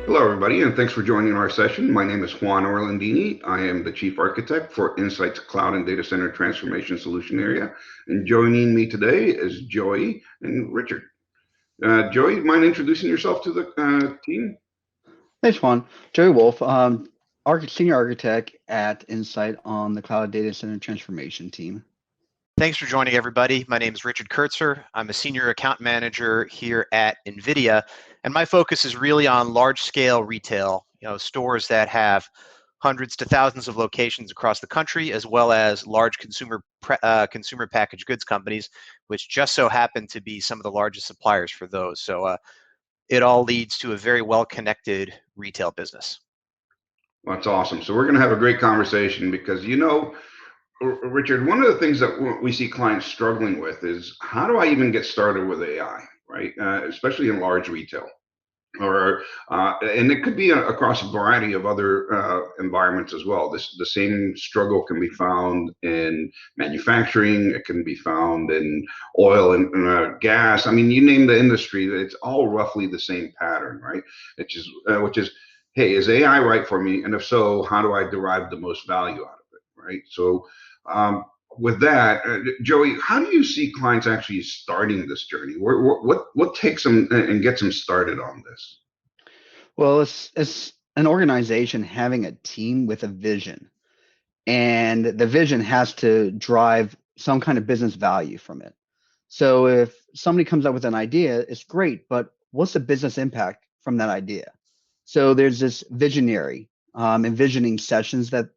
Hello, everybody, and thanks for joining our session. My name is Juan Orlandini. I am the Chief Architect for Insight's Cloud and Data Center Transformation Solution Area. And joining me today is Joey and Richard. Joey, mind introducing yourself to the team? Thanks, Juan. Joey Wolf, Senior Architect at Insight on the Cloud Data Center Transformation team. Thanks for joining, everybody. My name is Richard Kurtzer. I'm a Senior Account Manager here at NVIDIA, and my focus is really on large-scale retail, stores that have hundreds to thousands of locations across the country, as well as large consumer packaged goods companies, which just so happen to be some of the largest suppliers for those. So it all leads to a very well-connected retail business. Well, that's awesome. So we're going to have a great conversation because, Richard, one of the things that we see clients struggling with is how do I even get started with AI, right? Especially in large retail. And it could be across a variety of other environments as well. The same struggle can be found in manufacturing. It can be found in oil and gas. I mean, you name the industry, it's all roughly the same pattern, right? Which is, hey, is AI right for me? And if so, how do I derive the most value out of it, right? So with that, Joey, how do you see clients actually starting this journey? What takes them and gets them started on this? Well, it's an organization having a team with a vision, and the vision has to drive some kind of business value from it. So if somebody comes up with an idea, it's great, but what's the business impact from that idea? So there's this visionary envisioning sessions that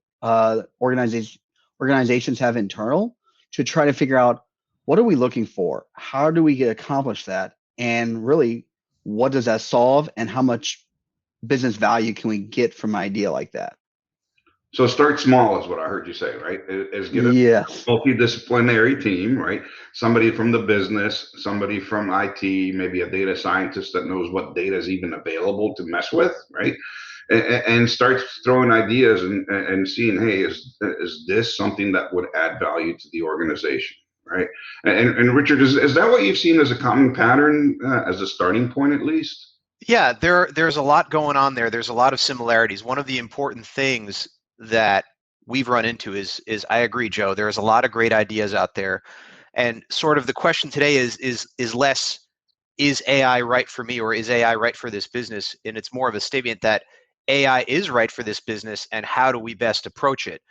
organizations have internal to try to figure out what are we looking for? How do we accomplish that? And really, what does that solve? And how much business value can we get from an idea like that? So start small is what I heard you say, right? Is get a Yes. multidisciplinary team, right? Somebody from the business, somebody from IT, maybe a data scientist that knows what data is even available to mess with, right? And start throwing ideas and seeing, hey, is this something that would add value to the organization, right? And Richard, is that what you've seen as a common pattern as a starting point, at least? Yeah, there's a lot going on there. There's a lot of similarities. One of the important things that we've run into is I agree, Joe. There's a lot of great ideas out there, and sort of the question today is less, is AI right for me, or is AI right for this business? And it's more of a statement that AI is right for this business, and how do we best approach it?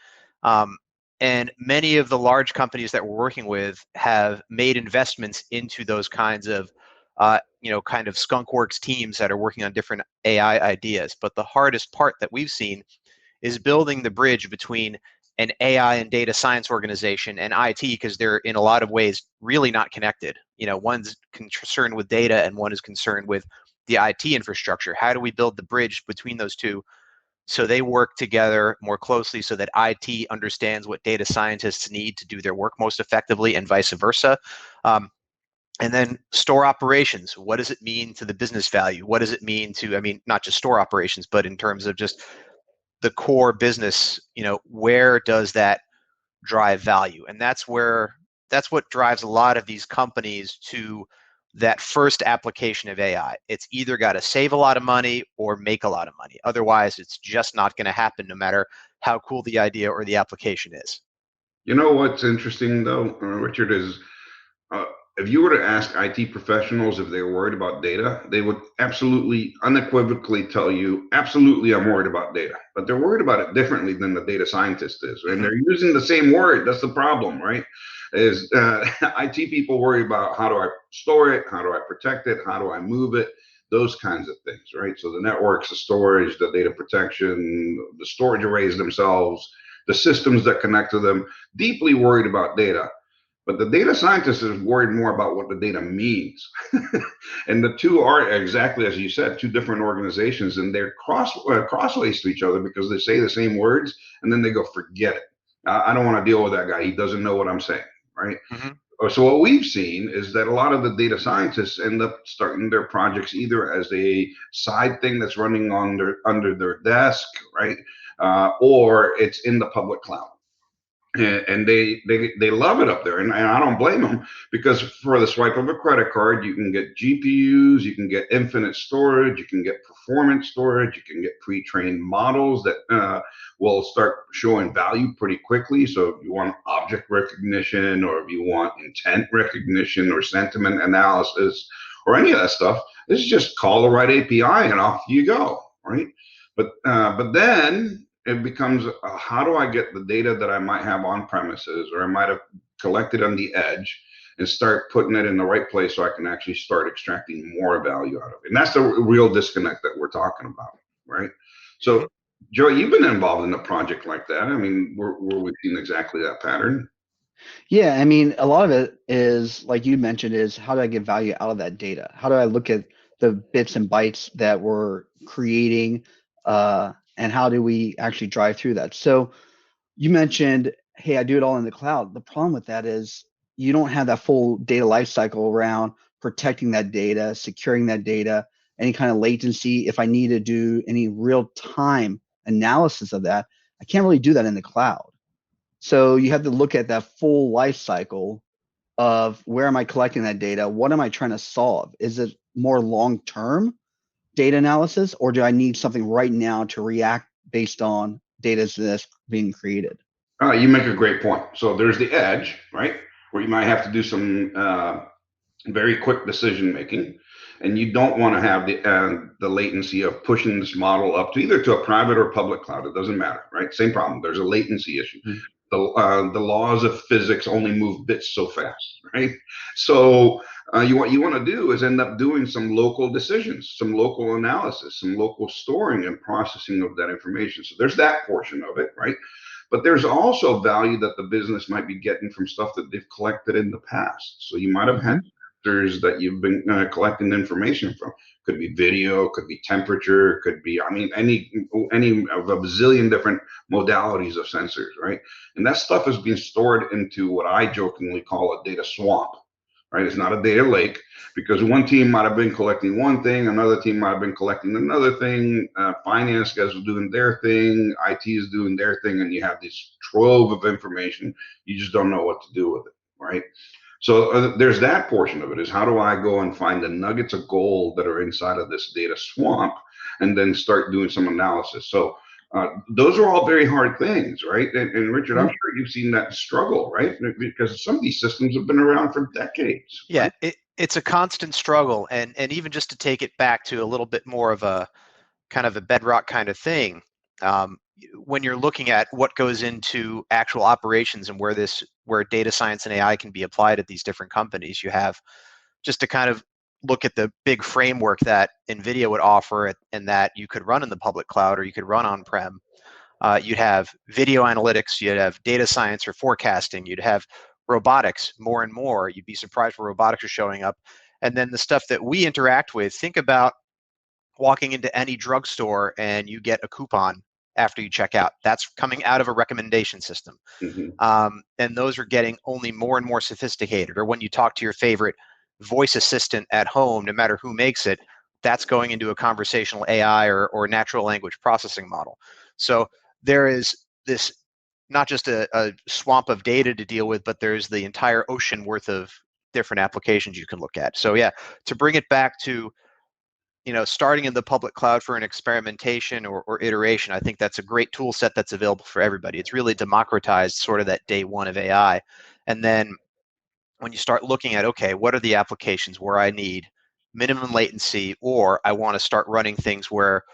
And many of the large companies that we're working with have made investments into those kinds of kind of skunkworks teams that are working on different AI ideas. But the hardest part that we've seen is building the bridge between an AI and data science organization and IT, because they're in a lot of ways really not connected. One's concerned with data and one is concerned with the IT infrastructure. How do we build the bridge between those two so they work together more closely, so that IT understands what data scientists need to do their work most effectively, and vice versa? And then store operations. What does it mean to the business value? What does it mean to, not just store operations, but in terms of just the core business, where does that drive value? And that's what drives a lot of these companies to that first application of AI. It's either got to save a lot of money or make a lot of money. Otherwise, it's just not going to happen, no matter how cool the idea or the application is. You know what's interesting, though, Richard, is if you were to ask IT professionals if they're worried about data, they would absolutely, unequivocally tell you, absolutely, I'm worried about data. But they're worried about it differently than the data scientist is. And they're using the same word. That's the problem, right? Is IT people worry about how do I store it? How do I protect it? How do I move it? Those kinds of things, right? So the networks, the storage, the data protection, the storage arrays themselves, the systems that connect to them, deeply worried about data. But the data scientist is worried more about what the data means. And the two are, exactly as you said, two different organizations, and they're crossways to each other because they say the same words, and then they go, forget it. I don't want to deal with that guy. He doesn't know what I'm saying, right? So what we've seen is that a lot of the data scientists end up starting their projects either as a side thing that's running under their desk, right? Or it's in the public cloud. and they love it up there, and I don't blame them, because for the swipe of a credit card, you can get GPUs, you can get infinite storage, you can get performance storage, you can get pre-trained models that will start showing value pretty quickly. So if you want object recognition, or if you want intent recognition, or sentiment analysis, or any of that stuff, this is just call the right API and off you go, right? But then it becomes, how do I get the data that I might have on premises, or I might have collected on the edge, and start putting it in the right place so I can actually start extracting more value out of it? And that's the real disconnect that we're talking about, right? So, Joe, you've been involved in a project like that. I mean, where we've seen exactly that pattern. Yeah, I mean, a lot of it is, like you mentioned, is how do I get value out of that data? How do I look at the bits and bytes that we're creating, and how do we actually drive through that? So you mentioned, hey, I do it all in the cloud. The problem with that is you don't have that full data lifecycle around protecting that data, securing that data, any kind of latency. If I need to do any real time analysis of that, I can't really do that in the cloud. So you have to look at that full life cycle of where am I collecting that data? What am I trying to solve? Is it more long-term data analysis, or do I need something right now to react based on data that's being created? You make a great point. So there's the edge, right, where you might have to do some very quick decision making, and you don't want to have the latency of pushing this model up to either to a private or public cloud. It doesn't matter, right? Same problem. There's a latency issue. Mhm. The laws of physics only move bits so fast, right? So what you want to do is end up doing some local decisions, some local analysis, some local storing and processing of that information. So there's that portion of it, right? But there's also value that the business might be getting from stuff that they've collected in the past. So you might have had sensors that you've been collecting information from. Could be video, could be temperature, could be, I mean, any of a bazillion different modalities of sensors, right? And that stuff is being stored into what I jokingly call a data swamp, right? It's not a data lake, because one team might have been collecting one thing, another team might have been collecting another thing, finance guys are doing their thing, IT is doing their thing, and you have this trove of information. You just don't know what to do with it, right? So there's that portion of it, is how do I go and find the nuggets of gold that are inside of this data swamp, and then start doing some analysis. So those are all very hard things, right? And Richard, I'm sure you've seen that struggle, right? Because some of these systems have been around for decades. Yeah, right? it's a constant struggle, and even just to take it back to a little bit more of a kind of a bedrock kind of thing, when you're looking at what goes into actual operations and where data science and AI can be applied at these different companies, you have, just to kind of look at the big framework that NVIDIA would offer and that you could run in the public cloud or you could run on-prem. You'd have video analytics, you'd have data science or forecasting, you'd have robotics more and more. You'd be surprised where robotics are showing up. And then the stuff that we interact with, think about walking into any drugstore and you get a coupon after you check out. That's coming out of a recommendation system. And those are getting only more and more sophisticated. Or when you talk to your favorite voice assistant at home, no matter who makes it, that's going into a conversational AI or natural language processing model. So there is this, not just a swamp of data to deal with, but there's the entire ocean worth of different applications you can look at. So yeah, to bring it back to, starting in the public cloud for an experimentation or iteration, I think that's a great tool set that's available for everybody. It's really democratized sort of that day one of AI. And then when you start looking at, okay, what are the applications where I need minimum latency, or I want to start running things where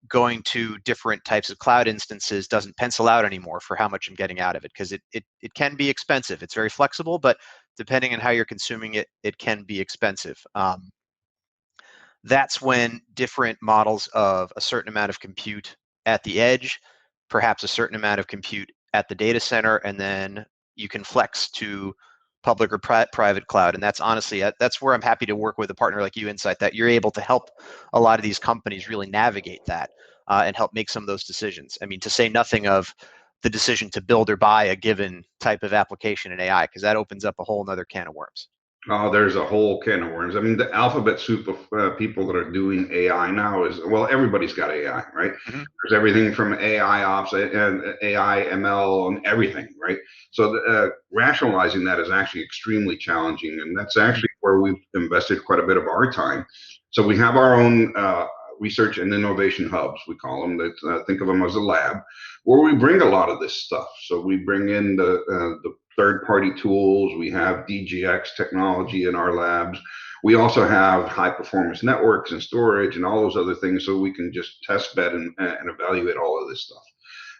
going to different types of cloud instances doesn't pencil out anymore for how much I'm getting out of it, because it can be expensive. It's very flexible, but depending on how you're consuming it, it can be expensive. That's when different models of a certain amount of compute at the edge, perhaps a certain amount of compute at the data center, and then you can flex to public or private cloud. And that's honestly, that's where I'm happy to work with a partner like you, Insight, that you're able to help a lot of these companies really navigate that and help make some of those decisions. I mean, to say nothing of the decision to build or buy a given type of application in AI, because that opens up a whole nother can of worms. Oh, there's a whole can of worms. I mean, the alphabet soup of people that are doing AI now is, well, everybody's got AI, right? Mm-hmm. There's everything from AI ops and AI, ML, and everything, right? So rationalizing that is actually extremely challenging, and that's actually where we've invested quite a bit of our time. So we have our own research and innovation hubs, we call them. That think of them as a lab, where we bring a lot of this stuff. So we bring in the third-party tools. We have DGX technology in our labs. We also have high-performance networks and storage and all those other things, so we can just test bed and evaluate all of this stuff.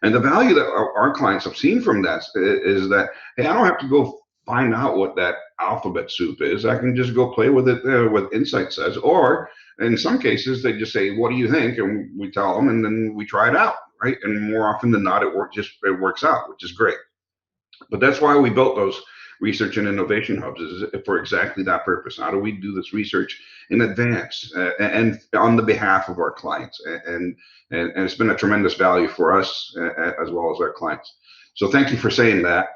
And the value that our clients have seen from that is that, hey, I don't have to go find out what that alphabet soup is. I can just go play with it, what Insight says. Or in some cases, they just say, "What do you think?" And we tell them, and then we try it out, right? And more often than not, it works out, which is great. But that's why we built those research and innovation hubs, is for exactly that purpose. How do we do this research in advance and on the behalf of our clients? And it's been a tremendous value for us as well as our clients. So thank you for saying that.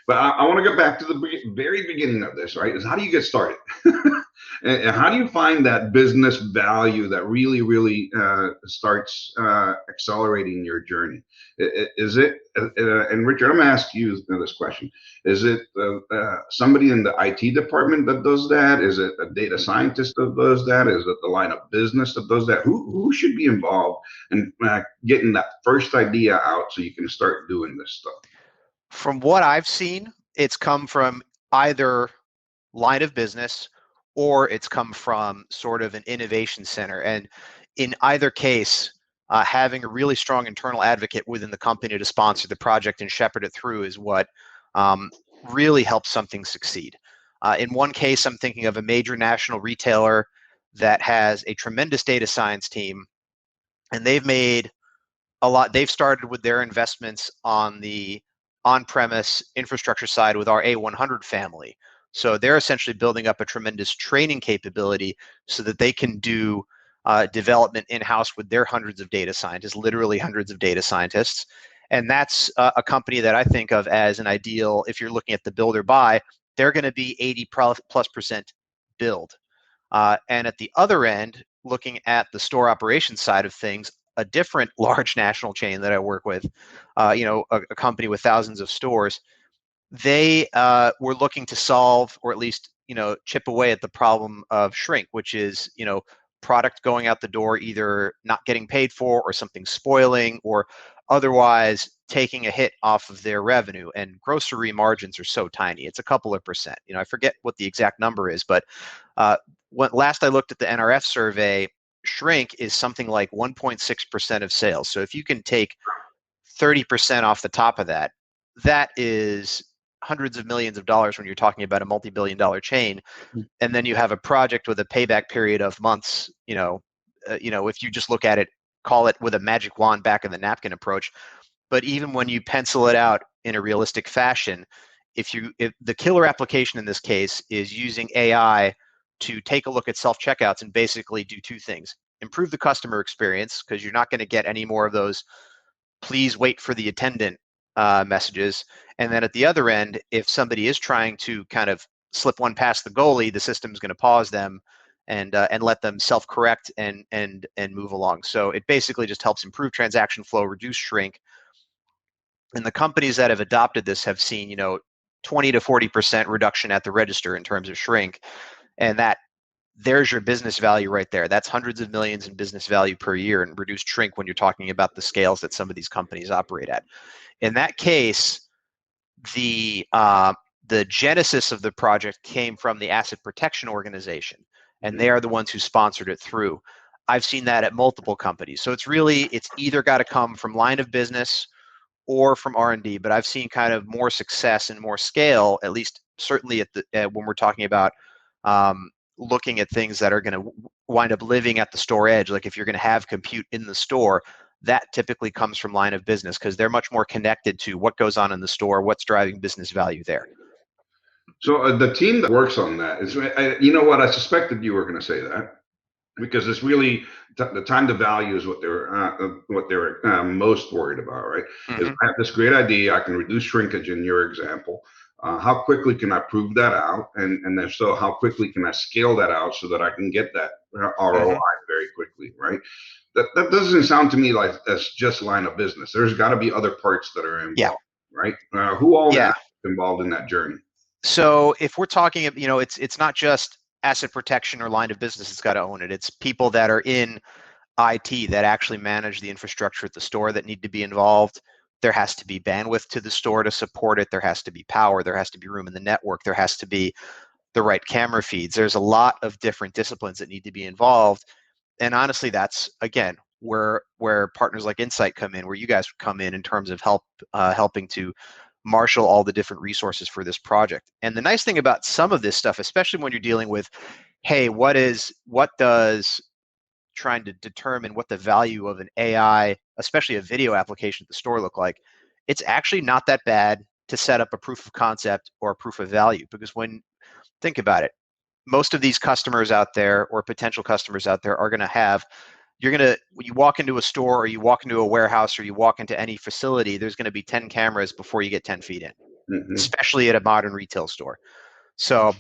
But I want to get back to the very beginning of this, right? Is how do you get started? And how do you find that business value that really starts accelerating your journey? Is it, and Richard, I'm going to ask you this question. Is it somebody in the IT department that does that? Is it a data scientist that does that? Is it the line of business that does that? Who should be involved in getting that first idea out so you can start doing this stuff? From what I've seen, it's come from either line of business or it's come from sort of an innovation center. And in either case, having a really strong internal advocate within the company to sponsor the project and shepherd it through is what really helps something succeed. In one case, I'm thinking of a major national retailer that has a tremendous data science team, and they've made a lot. They've started with their investments on the on-premise infrastructure side with our A100 family. So they're essentially building up a tremendous training capability so that they can do development in-house with their hundreds of data scientists, literally hundreds of data scientists. And that's a company that I think of as an ideal, if you're looking at the build or buy, they're going to be 80+% build. And at the other end, looking at the store operations side of things, a different large national chain that I work with, a company with thousands of stores, they were looking to solve, or at least chip away at the problem of shrink, which is product going out the door either not getting paid for, or something spoiling, or otherwise taking a hit off of their revenue. And grocery margins are so tiny; it's a couple of percent. I forget what the exact number is, but when last I looked at the NRF survey, shrink is something like 1.6% of sales. So if you can take 30% off the top of that, that is hundreds of millions of dollars when you're talking about a multi-billion-dollar chain. And then you have a project with a payback period of months. If you just look at it, call it with a magic wand back of the napkin approach. But even when you pencil it out in a realistic fashion, if the killer application in this case is using AI to take a look at self-checkouts and basically do two things: improve the customer experience, because you're not going to get any more of those "please wait for the attendant" messages. And then at the other end, if somebody is trying to kind of slip one past the goalie, the system's going to pause them and let them self-correct and move along. So it basically just helps improve transaction flow, reduce shrink. And the companies that have adopted this have seen 20 to 40% reduction at the register in terms of shrink. And there's your business value right there. That's hundreds of millions in business value per year and reduced shrink when you're talking about the scales that some of these companies operate at. In that case, the genesis of the project came from the asset protection organization, and they are the ones who sponsored it through. I've seen that at multiple companies. So it's either got to come from line of business or from R&D, but I've seen kind of more success and more scale, at least certainly when we're talking about looking at things that are going to wind up living at the store edge. Like if you're going to have compute in the store, that typically comes from line of business, because they're much more connected to what goes on in the store, what's driving business value there. So the team that works on that is, you know what, I suspected you were going to say that, because it's really the time to value is what they're most worried about, right? Mm-hmm. Is I have this great idea, I can reduce shrinkage in your example. How quickly can I prove that out? And if so, how quickly can I scale that out so that I can get that ROI very quickly, right? That doesn't sound to me like that's just line of business. There's got to be other parts that are Yeah. involved, right? Who all Yeah. is involved in that journey? So if we're talking, it's not just asset protection or line of business that's got to own it. It's people that are in IT that actually manage the infrastructure at the store that need to be involved. There has to be bandwidth to the store to support it. There has to be power. There has to be room in the network. There has to be the right camera feeds. There's a lot of different disciplines that need to be involved. And honestly, that's, again, where partners like Insight come in, where you guys come in terms of helping to marshal all the different resources for this project. And the nice thing about some of this stuff, especially when you're dealing with, hey, what does trying to determine what the value of an AI, especially a video application at the store, look like, it's actually not that bad to set up a proof of concept or a proof of value. Because think about it, most of these customers out there or potential customers out there are going to have, when you walk into a store or you walk into a warehouse or you walk into any facility, there's going to be 10 cameras before you get 10 feet in, especially at a modern retail store. So,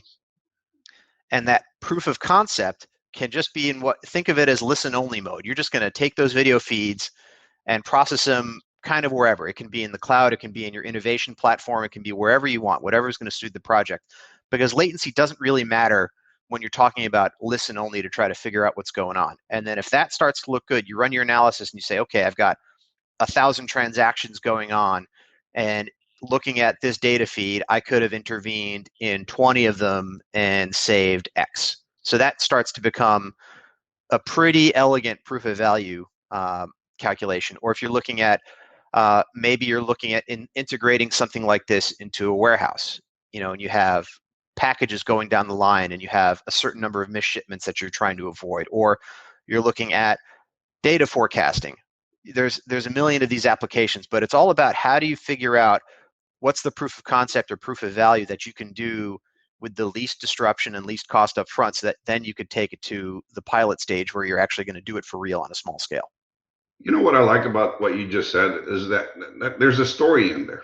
and that proof of concept can just be think of it as listen only mode. You're just going to take those video feeds and process them kind of wherever. It can be in the cloud, it can be in your innovation platform, it can be wherever you want, whatever is going to suit the project. Because latency doesn't really matter when you're talking about listen only to try to figure out what's going on. And then if that starts to look good, you run your analysis and you say, okay, I've got 1,000 transactions going on, and looking at this data feed, I could have intervened in 20 of them and saved X. So that starts to become a pretty elegant proof of value calculation. Or if you're looking at, maybe you're looking at integrating something like this into a warehouse, and you have packages going down the line and you have a certain number of missed shipments that you're trying to avoid. Or you're looking at data forecasting. There's a million of these applications, but it's all about how do you figure out what's the proof of concept or proof of value that you can do with the least disruption and least cost up front, so that then you could take it to the pilot stage where you're actually going to do it for real on a small scale. You know what I like about what you just said is that there's a story in there.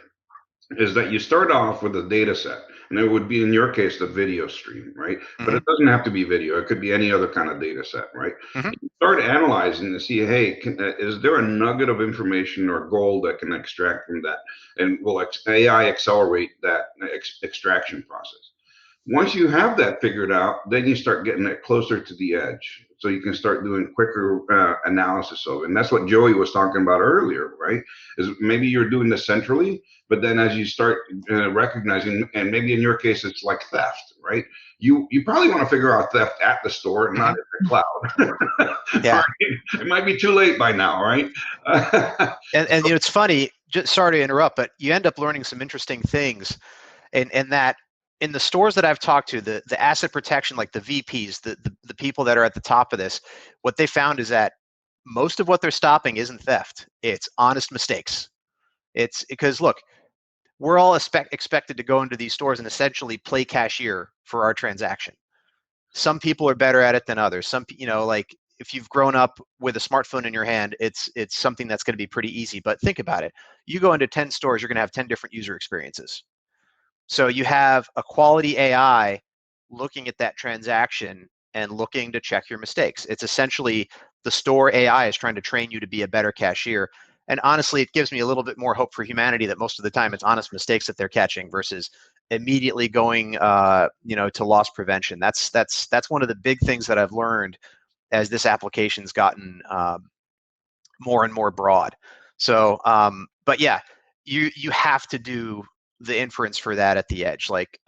Is that you start off with a data set, and it would be in your case the video stream, right? But it doesn't have to be video. It could be any other kind of data set, right? You start analyzing to see, hey, is there a nugget of information or gold that can extract from that? And will AI accelerate that extraction process? Once you have that figured out, then you start getting it closer to the edge. So you can start doing quicker analysis of it. And that's what Joey was talking about earlier, right? Is maybe you're doing this centrally, but then as you start recognizing, and maybe in your case, it's like theft, right? You probably want to figure out theft at the store, not at the cloud. Yeah. It might be too late by now, right? and it's funny, just sorry to interrupt, but you end up learning some interesting things, and that in the stores that I've talked to, the asset protection, like the VPs, the people that are at the top of this, what they found is that most of what they're stopping isn't theft. It's honest mistakes. It's because, look, we're all expected to go into these stores and essentially play cashier for our transaction. Some people are better at it than others. Some, like if you've grown up with a smartphone in your hand, it's something that's going to be pretty easy. But think about it. You go into 10 stores, you're going to have 10 different user experiences. So you have a quality AI looking at that transaction and looking to check your mistakes. It's essentially the store AI is trying to train you to be a better cashier. And honestly, it gives me a little bit more hope for humanity that most of the time it's honest mistakes that they're catching versus immediately going, to loss prevention. That's one of the big things that I've learned as this application's gotten more and more broad. So, but yeah, you have to do the inference for that at the edge. Like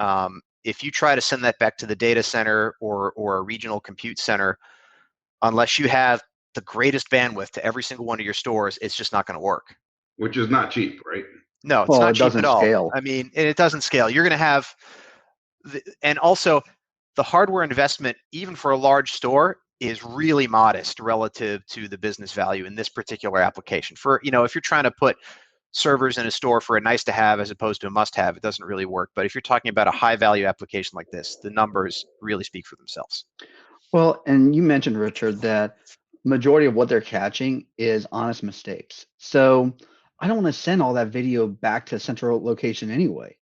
if you try to send that back to the data center or a regional compute center, unless you have the greatest bandwidth to every single one of your stores, it's just not going to work. Which is not cheap, right? No, it's not cheap at all. Scale. I mean, it doesn't scale. You're going to have, and also the hardware investment, even for a large store, is really modest relative to the business value in this particular application. For, if you're trying to put servers in a store for a nice to have as opposed to a must have, it doesn't really work. But if you're talking about a high value application like this, the numbers really speak for themselves. Well, and you mentioned, Richard, that majority of what they're catching is honest mistakes. So I don't want to send all that video back to a central location anyway.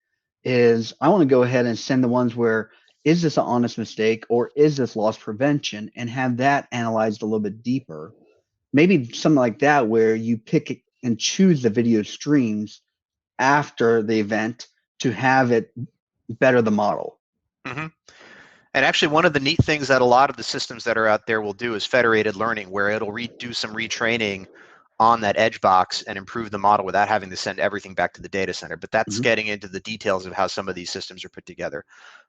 is I want to go ahead and send the ones where is this an honest mistake or is this loss prevention, and have that analyzed a little bit deeper. Maybe something like that where you pick and choose the video streams after the event to have it better the model. Mm-hmm. And actually, one of the neat things that a lot of the systems that are out there will do is federated learning, where it'll do some retraining on that edge box and improve the model without having to send everything back to the data center. But that's getting into the details of how some of these systems are put together.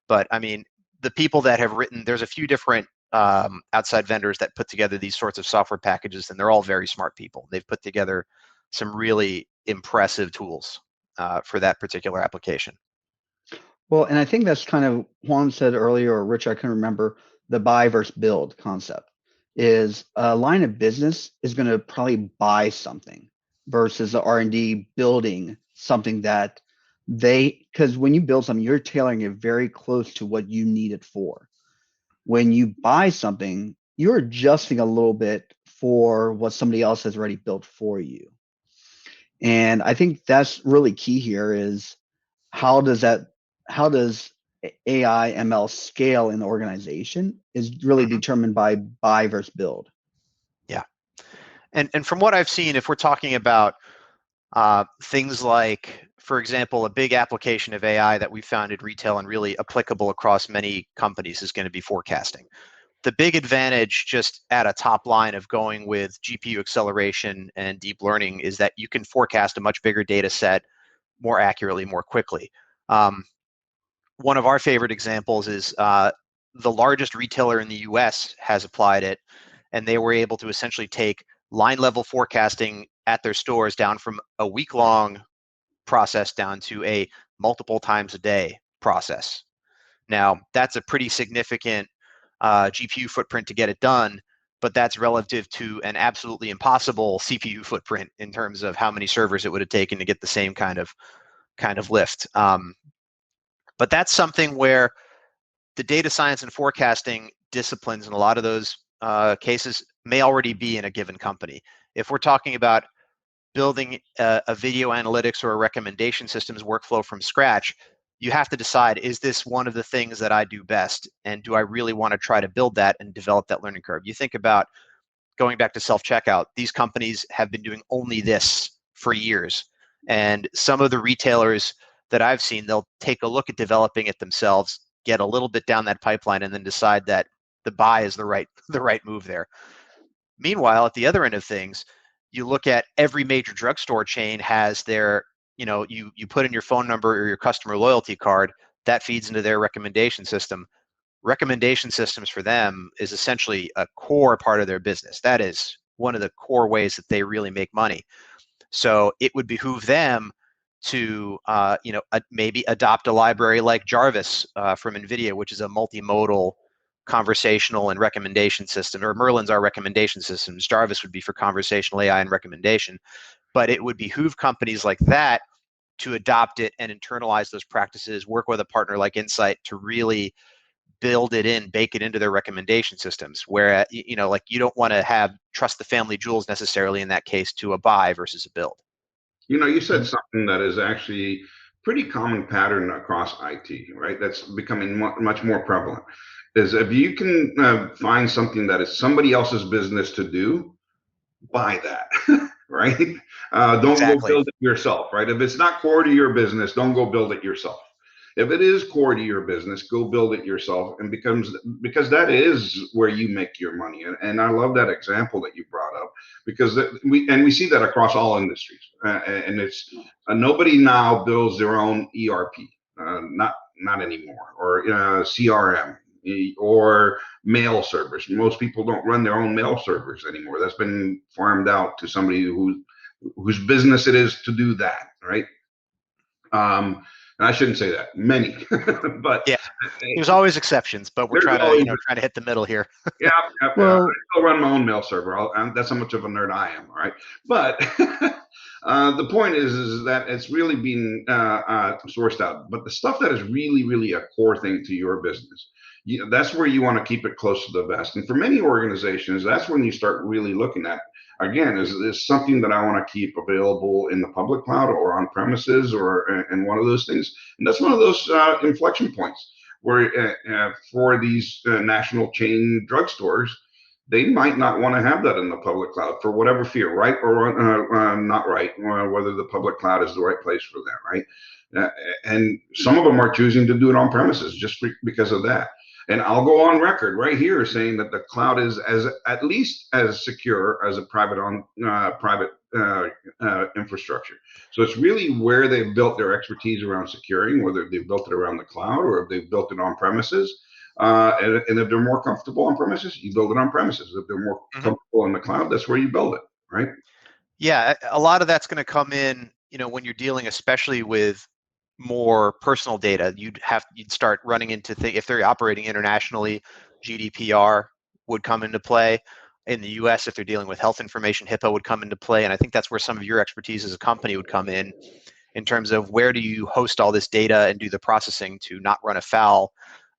But I mean, the people that have written, there's a few different outside vendors that put together these sorts of software packages, and they're all very smart people. They've put together some really impressive tools for that particular application. Well, and I think that's kind of Juan said earlier, or Rich, I can remember the buy versus build concept is a line of business is going to probably buy something versus the R&D building something that because when you build something, you're tailoring it very close to what you need it for. When you buy something, you're adjusting a little bit for what somebody else has already built for you. And I think that's really key here is how does AI ML scale in the organization is really determined by buy versus build. Yeah. And from what I've seen, if we're talking about things like, for example, a big application of AI that we found in retail and really applicable across many companies is going to be forecasting. The big advantage just at a top line of going with GPU acceleration and deep learning is that you can forecast a much bigger data set more accurately, more quickly. One of our favorite examples is the largest retailer in the US has applied it, and they were able to essentially take line level forecasting at their stores down from a week-long process down to a multiple times a day process. Now, that's a pretty significant GPU footprint to get it done, but that's relative to an absolutely impossible CPU footprint in terms of how many servers it would have taken to get the same kind of lift. But that's something where the data science and forecasting disciplines in a lot of those cases may already be in a given company. If we're talking about building a video analytics or a recommendation systems workflow from scratch, you have to decide, is this one of the things that I do best? And do I really want to try to build that and develop that learning curve? You think about going back to self-checkout, these companies have been doing only this for years. And some of the retailers that I've seen, they'll take a look at developing it themselves, get a little bit down that pipeline, and then decide that the buy is the right move there. Meanwhile, at the other end of things, you look at every major drugstore chain has their, you put in your phone number or your customer loyalty card, that feeds into their recommendation system. Recommendation systems for them is essentially a core part of their business. That is one of the core ways that they really make money. So it would behoove them to maybe adopt a library like Jarvis from NVIDIA, which is a multimodal conversational and recommendation system, or Merlin's our recommendation systems. Jarvis would be for conversational AI and recommendation. But it would behoove companies like that to adopt it and internalize those practices, work with a partner like Insight to really build it in, bake it into their recommendation systems, where you don't want to trust the family jewels necessarily in that case to a buy versus a build. You said something that is actually pretty common pattern across IT, right? That's becoming much more prevalent. Is if you can find something that is somebody else's business to do, buy that, right? Don't go build it yourself, right? If it's not core to your business, don't go build it yourself. If it is core to your business, go build it yourself, and because that is where you make your money. And I love that example that you brought up, because we see that across all industries, and it's nobody now builds their own ERP, not anymore, or CRM or mail servers. Most people don't run their own mail servers anymore. That's been farmed out to somebody whose business it is to do that, right? And I shouldn't say that many, but yeah, there's always exceptions. But we're trying to hit the middle here. Yeah, well, I still run my own mail server. That's how much of a nerd I am, right? But the point is that it's really being sourced out. But the stuff that is really, really a core thing to your business, that's where you want to keep it close to the vest. And for many organizations, that's when you start really looking at, again, is this something that I want to keep available in the public cloud or on premises or in one of those things? And that's one of those inflection points where for these national chain drugstores, they might not want to have that in the public cloud for whatever fear, right or not right, whether the public cloud is the right place for them, right? And some of them are choosing to do it on premises just because of that. And I'll go on record right here saying that the cloud is at least as secure as a private infrastructure. So it's really where they've built their expertise around securing, whether they've built it around the cloud or if they've built it on premises. And if they're more comfortable on premises, you build it on premises. If they're more comfortable in the cloud, that's where you build it, right? Yeah, a lot of that's going to come in, when you're dealing especially with more personal data. You'd start running into if they're operating internationally, GDPR would come into play. In the US, if they're dealing with health information, HIPAA would come into play. And I think that's where some of your expertise as a company would come in terms of where do you host all this data and do the processing to not run afoul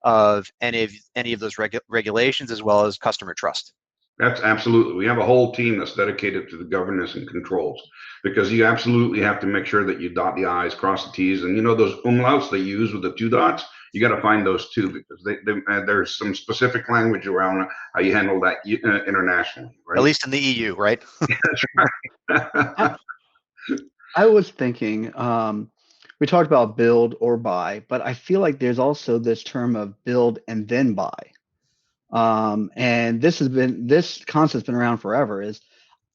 of any of those regulations, as well as customer trust. That's absolutely. We have a whole team that's dedicated to the governance and controls, because you absolutely have to make sure that you dot the I's, cross the T's, and those umlauts they use with the 2 dots. You got to find those too, because there's some specific language around how you handle that internationally, right? At least in the EU, right? That's right. I was thinking, we talked about build or buy, but I feel like there's also this term of build and then buy. And this concept's been around forever. Is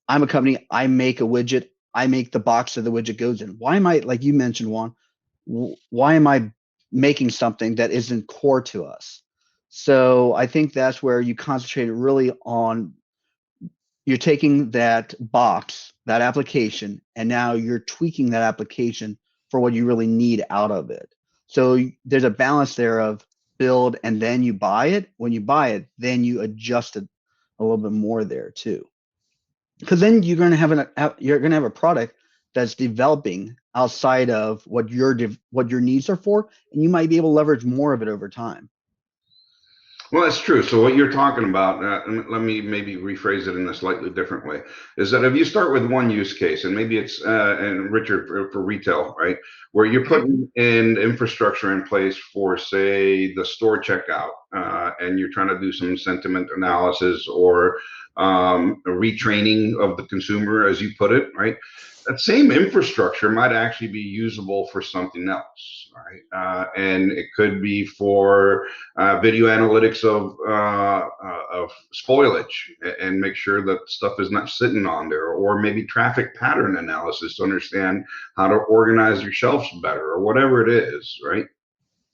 I'm a company, I make a widget, I make the box that the widget goes in. Why am I, like you mentioned, Juan, why am I making something that isn't core to us? So I think that's where you concentrate really on, you're taking that box, that application, and now you're tweaking that application for what you really need out of it. So there's a balance there of build and then you buy it. When you buy it, then you adjust it a little bit more there too, because then you're going to have a product that's developing outside of what your needs are for, and you might be able to leverage more of it over time. Well, that's true. So what you're talking about, let me maybe rephrase it in a slightly different way, is that if you start with one use case, and maybe it's, and Richard, for retail, right, where you're putting in infrastructure in place for, say, the store checkout, and you're trying to do some sentiment analysis or a retraining of the consumer, as you put it, right? That same infrastructure might actually be usable for something else, right? And it could be for video analytics of spoilage, and make sure that stuff is not sitting on there, or maybe traffic pattern analysis to understand how to organize your shelves better, or whatever it is, right?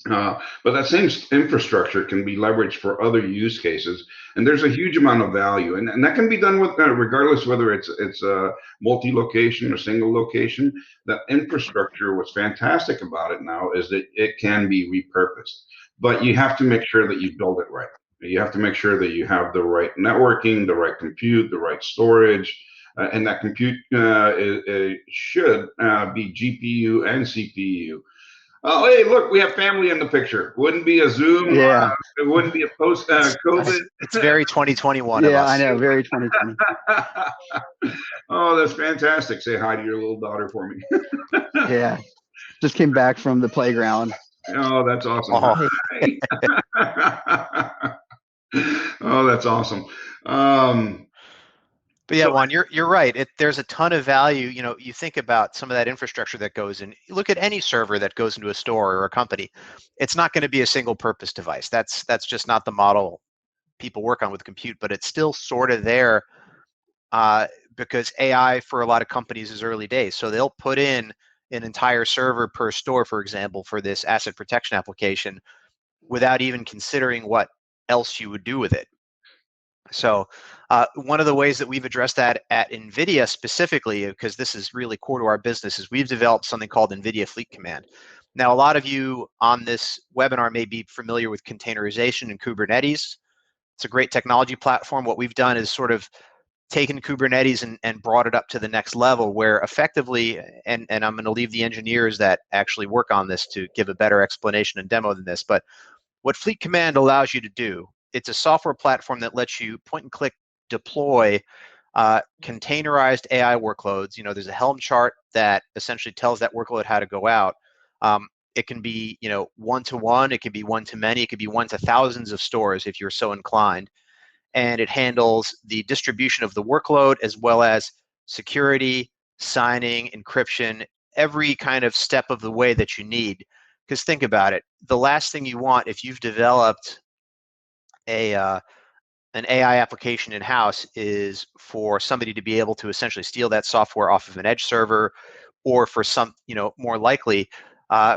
But that same infrastructure can be leveraged for other use cases, and there's a huge amount of value, and that can be done with regardless whether it's a multi-location or single location. That infrastructure, what's fantastic about it now is that it can be repurposed, but you have to make sure that you build it right. You have to make sure that you have the right networking, the right compute, the right storage, and that compute should be GPU and CPU. Oh, hey, look, we have family in the picture. Wouldn't be a Zoom. Yeah. It wouldn't be a post-COVID. It's very 2021 yeah, of us. I know, very 2020. Oh, that's fantastic. Say hi to your little daughter for me. Yeah, just came back from the playground. Oh, that's awesome. Oh, that's awesome. But yeah, Juan, you're right. There's a ton of value. You think about some of that infrastructure that goes in. You look at any server that goes into a store or a company. It's not going to be a single purpose device. That's just not the model people work on with compute, but it's still sort of there because AI for a lot of companies is early days. So they'll put in an entire server per store, for example, for this asset protection application without even considering what else you would do with it. So one of the ways that we've addressed that at NVIDIA specifically, because this is really core to our business, is we've developed something called NVIDIA Fleet Command. Now, a lot of you on this webinar may be familiar with containerization and Kubernetes. It's a great technology platform. What we've done is sort of taken Kubernetes and brought it up to the next level, where effectively, and I'm going to leave the engineers that actually work on this to give a better explanation and demo than this, but What Fleet Command allows you to do, it's a software platform that lets you point and click deploy containerized AI workloads. There's a Helm chart that essentially tells that workload how to go out. It can be, one-to-one, it can be one-to-many, it could be one to thousands of stores if you're so inclined. And it handles the distribution of the workload as well as security, signing, encryption, every kind of step of the way that you need. Because think about it, the last thing you want if you've developed an AI application in-house is for somebody to be able to essentially steal that software off of an edge server, or for some, more likely,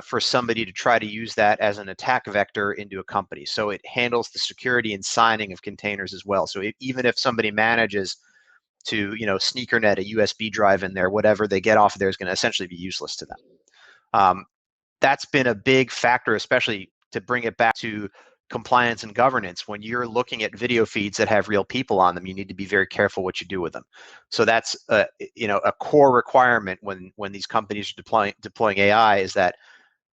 for somebody to try to use that as an attack vector into a company. So it handles the security and signing of containers as well. So even if somebody manages to, sneakernet a USB drive in there, whatever they get off of there is going to essentially be useless to them. That's been a big factor, especially to bring it back to compliance and governance. When you're looking at video feeds that have real people on them, you need to be very careful what you do with them. So that's a core requirement when these companies are deploying AI, is that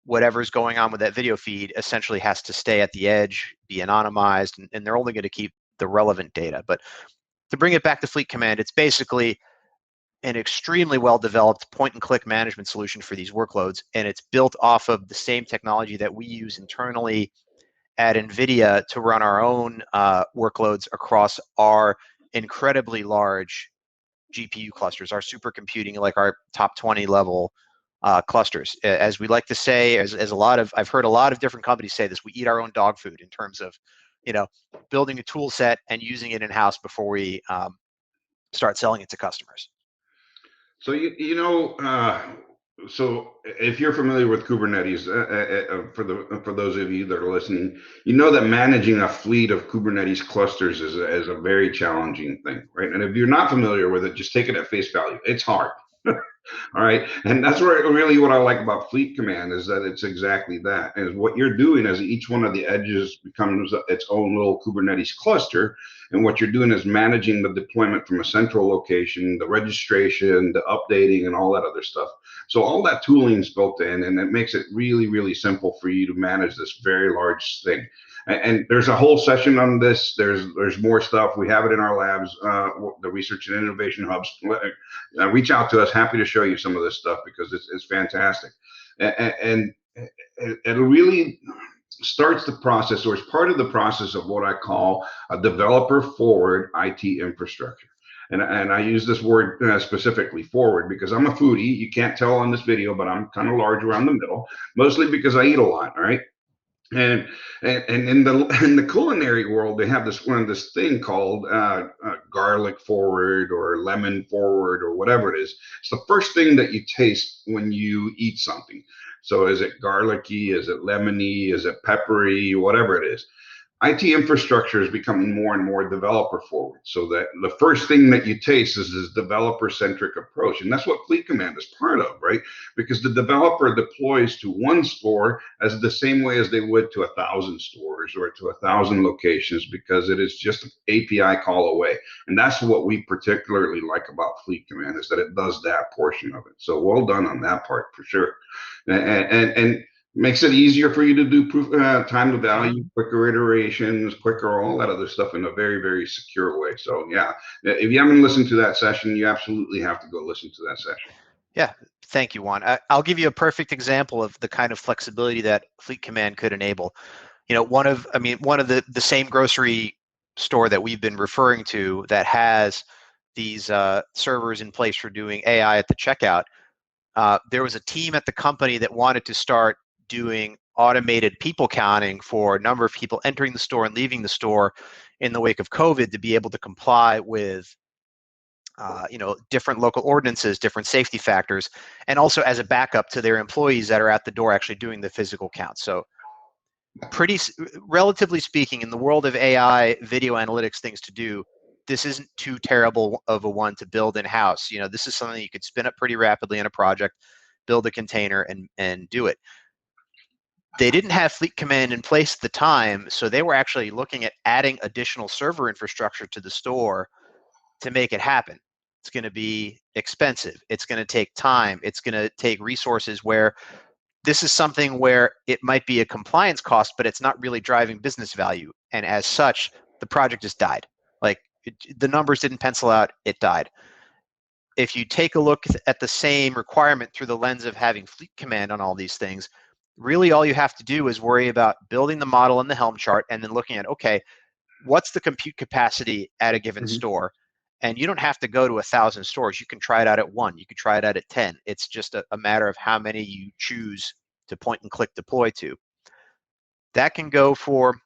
whatever's going on with that video feed essentially has to stay at the edge, be anonymized, and they're only going to keep the relevant data. But to bring it back to Fleet Command, it's basically an extremely well-developed point-and-click management solution for these workloads, and it's built off of the same technology that we use internally at NVIDIA to run our own workloads across our incredibly large GPU clusters, our supercomputing, like our top 20 level clusters. As we like to say, as I've heard a lot of different companies say this, we eat our own dog food in terms of, building a tool set and using it in-house before we start selling it to customers. So so if you're familiar with Kubernetes, for those of you that are listening, that managing a fleet of Kubernetes clusters is a very challenging thing, right? And if you're not familiar with it, just take it at face value. It's hard. All right. And that's really what I like about Fleet Command, is that it's exactly that. And what you're doing is each one of the edges becomes its own little Kubernetes cluster. And what you're doing is managing the deployment from a central location, the registration, the updating, and all that other stuff. So all that tooling is built in, and it makes it really, really simple for you to manage this very large thing. And there's a whole session on this. There's more stuff. We have it in our labs, the research and innovation hubs. Reach out to us. Happy to show you some of this stuff, because it's fantastic. And it really starts the process, or is part of the process, of what I call a developer forward IT infrastructure. And I use this word specifically, forward, because I'm a foodie. You can't tell on this video, but I'm kind of large around the middle, mostly because I eat a lot. All right. And in the culinary world, they have this thing called garlic forward, or lemon forward, or whatever it is. It's the first thing that you taste when you eat something. So is it garlicky? Is it lemony? Is it peppery? Whatever it is. IT infrastructure is becoming more and more developer forward, so that the first thing that you taste is this developer centric approach. And that's what Fleet Command is part of, right? Because the developer deploys to one store as the same way as they would to 1,000 stores or to 1,000 locations, because it is just an API call away. And that's what we particularly like about Fleet Command, is that it does that portion of it. So well done on that part, for sure. And makes it easier for you to do time to value, quicker iterations, quicker, all that other stuff, in a very, very secure way. So yeah, if you haven't listened to that session, you absolutely have to go listen to that session. Yeah, thank you, Juan. I'll give you a perfect example of the kind of flexibility that Fleet Command could enable. One of the same grocery store that we've been referring to that has these servers in place for doing AI at the checkout. There was a team at the company that wanted to start doing automated people counting for a number of people entering the store and leaving the store in the wake of COVID, to be able to comply with different local ordinances, different safety factors, and also as a backup to their employees that are at the door actually doing the physical count. So relatively speaking, in the world of AI video analytics things to do, this isn't too terrible of a one to build in-house. This is something you could spin up pretty rapidly in a project, build a container, and do it. They didn't have Fleet Command in place at the time, so they were actually looking at adding additional server infrastructure to the store to make it happen. It's going to be expensive. It's going to take time. It's going to take resources where this is something where it might be a compliance cost, but it's not really driving business value. And as such, the project just died. Like the numbers didn't pencil out, it died. If you take a look at the same requirement through the lens of having fleet command on all these things, really all you have to do is worry about building the model in the Helm chart and then looking at, okay, what's the compute capacity at a given store? And you don't have to go to 1,000 stores. You can try it out at 1. You can try it out at 10. It's just a matter of how many you choose to point and click deploy to. That can go for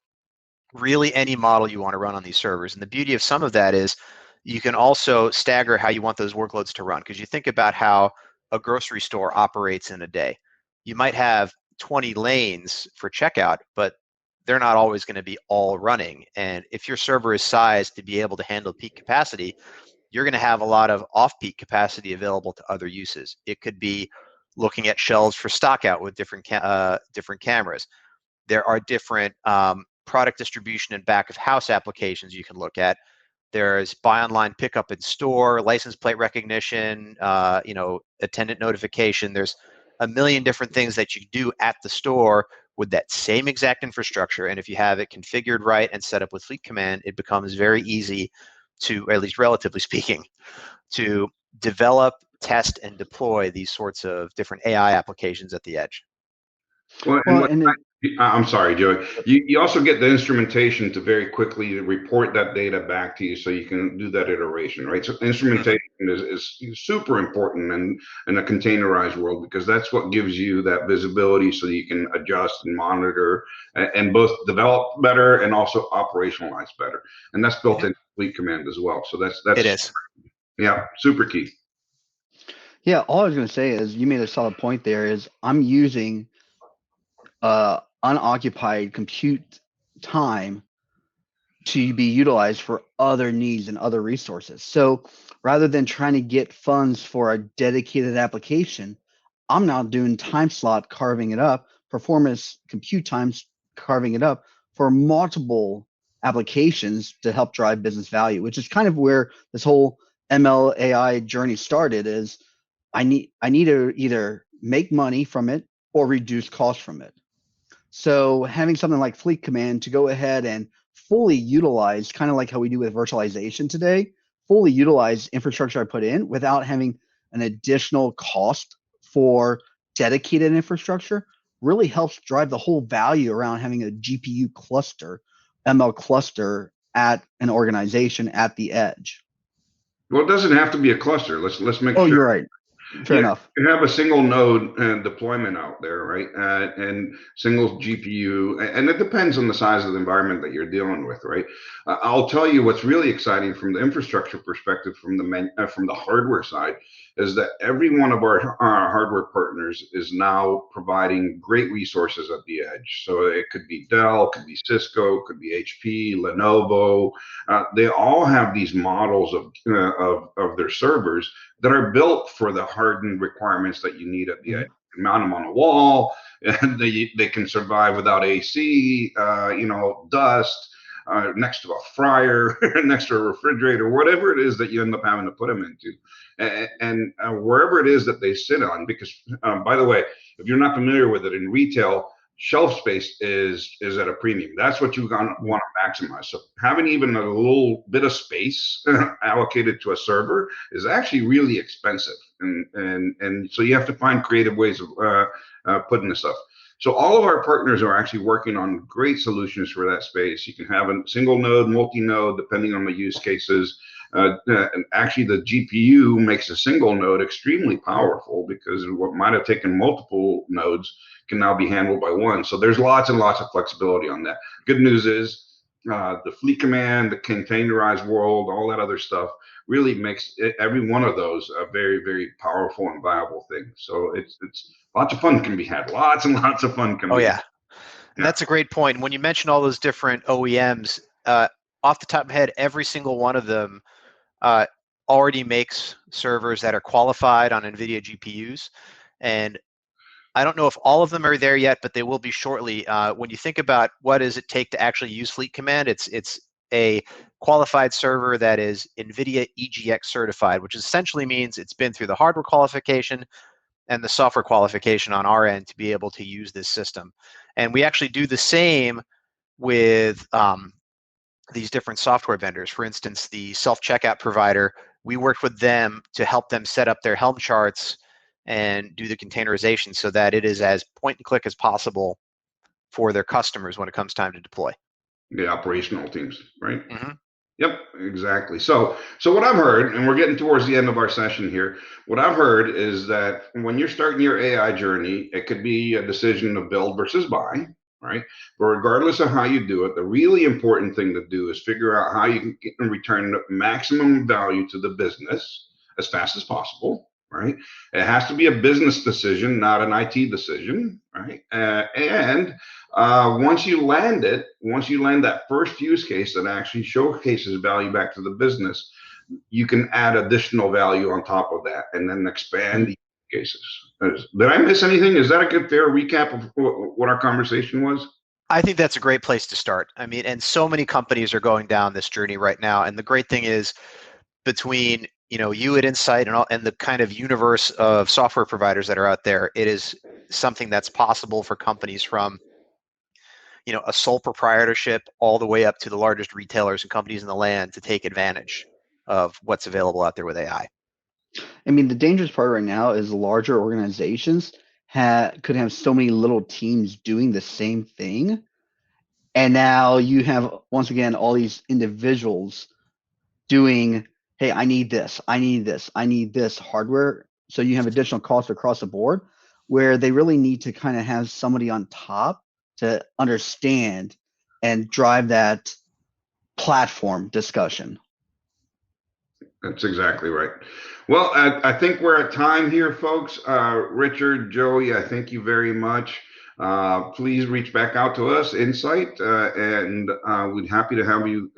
really any model you want to run on these servers. And the beauty of some of that is you can also stagger how you want those workloads to run. Because you think about how a grocery store operates in a day. You might have 20 lanes for checkout, but they're not always going to be all running. And if your server is sized to be able to handle peak capacity, you're going to have a lot of off-peak capacity available to other uses. It could be looking at shelves for stockout with different cameras. There are different product distribution and back of house applications you can look at. There's buy online, pickup in store, license plate recognition, attendant notification. There's a million different things that you do at the store with that same exact infrastructure. And if you have it configured right and set up with Fleet Command, it becomes very easy to, at least relatively speaking, to develop, test, and deploy these sorts of different AI applications at the edge. Well, I'm sorry, Joey. You also get the instrumentation to very quickly report that data back to you, so you can do that iteration, right? So instrumentation is super important in a containerized world, because that's what gives you that visibility, so you can adjust and monitor and both develop better and also operationalize better. And that's built into Fleet Command as well. So that's it is. Yeah, super key. Yeah, all I was going to say is you made a solid point there. Is I'm using unoccupied compute time to be utilized for other needs and other resources. So rather than trying to get funds for a dedicated application, I'm now doing time slot carving it up, performance compute times carving it up for multiple applications to help drive business value, which is kind of where this whole ML AI journey started. Is I need to either make money from it or reduce costs from it. So having something like Fleet Command to go ahead and fully utilize, kind of like how we do with virtualization today, fully utilize infrastructure I put in without having an additional cost for dedicated infrastructure, really helps drive the whole value around having a GPU cluster, ML cluster at an organization at the edge. Well, it doesn't have to be a cluster. Let's make sure. Oh, you're right. Fair enough. You have a single node deployment out there, right? And single GPU, and it depends on the size of the environment that you're dealing with, right? I'll tell you what's really exciting from the infrastructure perspective, from the hardware side, is that every one of our hardware partners is now providing great resources at the edge. So it could be Dell, could be Cisco, could be HP, Lenovo. They all have these models of their servers that are built for the hardened requirements that you need at the edge. You mount them on a wall, and they can survive without AC, dust, next to a fryer, next to a refrigerator, whatever it is that you end up having to put them into. And wherever it is that they sit on, because by the way, if you're not familiar with it, in retail, shelf space is at a premium. That's what you want to maximize. So having even a little bit of space allocated to a server is actually really expensive, and so you have to find creative ways of putting this stuff. So all of our partners are actually working on great solutions for that space. You can have a single node, multi-node, depending on the use cases. And actually, the GPU makes a single node extremely powerful, because what might have taken multiple nodes can now be handled by one. So there's lots and lots of flexibility on that. Good news is the Fleet Command, the containerized world, all that other stuff really makes every one of those a very, very powerful and viable thing. So it's lots of fun can be had. Lots and lots of fun can be had. And that's a great point. When you mention all those different OEMs, off the top of my head, every single one of them already makes servers that are qualified on NVIDIA GPUs. And I don't know if all of them are there yet, but they will be shortly. When you think about what does it take to actually use Fleet Command, it's a qualified server that is NVIDIA EGX certified, which essentially means it's been through the hardware qualification and the software qualification on our end to be able to use this system. And we actually do the same with these different software vendors. For instance, the self-checkout provider, we worked with them to help them set up their Helm charts and do the containerization so that it is as point and click as possible for their customers when it comes time to deploy. The operational teams, right? Mm-hmm. Yep, exactly. So what I've heard, and we're getting towards the end of our session here, what I've heard is that when you're starting your AI journey, it could be a decision of build versus buy, right? But regardless of how you do it, the really important thing to do is figure out how you can return maximum value to the business as fast as possible, right? It has to be a business decision, not an IT decision, right? Once you land that first use case that actually showcases value back to the business, you can add additional value on top of that and then expand the use cases. Did I miss anything? Is that a good, fair recap of what our conversation was? I think that's a great place to start. I mean, and so many companies are going down this journey right now. And the great thing is, between you at Insight and the kind of universe of software providers that are out there, it is something that's possible for companies from a sole proprietorship all the way up to the largest retailers and companies in the land to take advantage of what's available out there with AI. I mean, the dangerous part right now is larger organizations could have so many little teams doing the same thing. And now you have, once again, all these individuals doing, hey, I need this, I need this, I need this hardware. So you have additional costs across the board where they really need to kind of have somebody on top to understand and drive that platform discussion. That's exactly right. Well, I think we're at time here, folks. Richard, Joey, I thank you very much. Please reach back out to us, Insight, and we'd happy to have you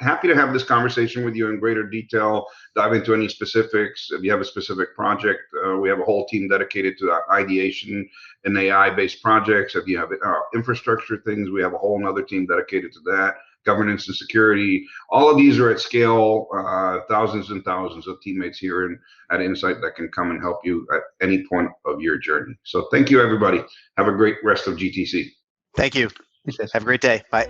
happy to have this conversation with you in greater detail. Dive into any specifics. If you have a specific project, we have a whole team dedicated to ideation and AI-based projects. If you have infrastructure things, we have a whole another team dedicated to that. Governance and security, all of these are at scale, thousands and thousands of teammates here at Insight that can come and help you at any point of your journey. So thank you, everybody. Have a great rest of GTC. Thank you. Have a great day. Bye.